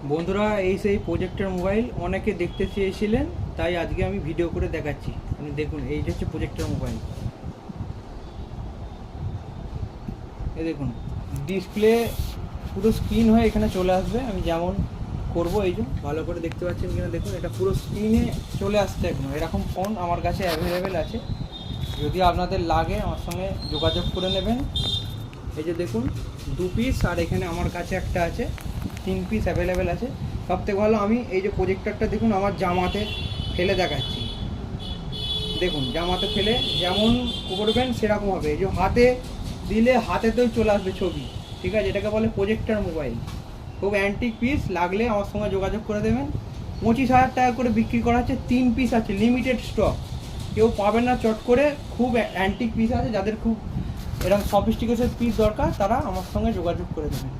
বন্ধুরা, এই সেই প্রজেক্টর মোবাইল অনেকে দেখতে চেয়েছিলেন, তাই আজকে আমি ভিডিও করে দেখাচ্ছি। দেখুন, এইটা হচ্ছে প্রজেক্টর মোবাইল। এই দেখুন, ডিসপ্লে পুরো স্ক্রিন হয়ে এখানে চলে আসবে। আমি যেমন করব, এই যে ভালো করে দেখতে পাচ্ছেন কিনা দেখুন, এটা পুরো স্ক্রিনে চলে আসছে একদম। এরকম ফোন আমার কাছে অ্যাভেলেবেল আছে, যদি আপনাদের লাগে আমার সঙ্গে যোগাযোগ করে নেবেন। এই যে দেখুন, 2 পিস, আর এখানে আমার কাছে একটা আছে, 3 পিস অ্যাভেলেবেল আছে। সবথেকে ভালো, আমি এই যে প্রজেক্টরটা দেখুন আমার জামাতে ফেলে দেখাচ্ছি। দেখুন, জামাতে ফেলে যেমন করবেন সেরকম হবে। এই যে হাতে দিলে হাতেতেও চলে আসবে ছবি, ঠিক আছে? এটাকে বলে প্রজেক্টর মোবাইল। খুব অ্যান্টিক পিস, লাগলে আমার সঙ্গে যোগাযোগ করে দেবেন। 25,000 টাকা করে বিক্রি করা হচ্ছে, 3 পিস আছে, লিমিটেড স্টক, কেউ পাবেন না চট করে। খুব অ্যান্টিক পিস আছে, যাদের খুব এরকম সফিস্টিকেটেড পিস দরকার তারা আমার সঙ্গে যোগাযোগ করে দেবেন।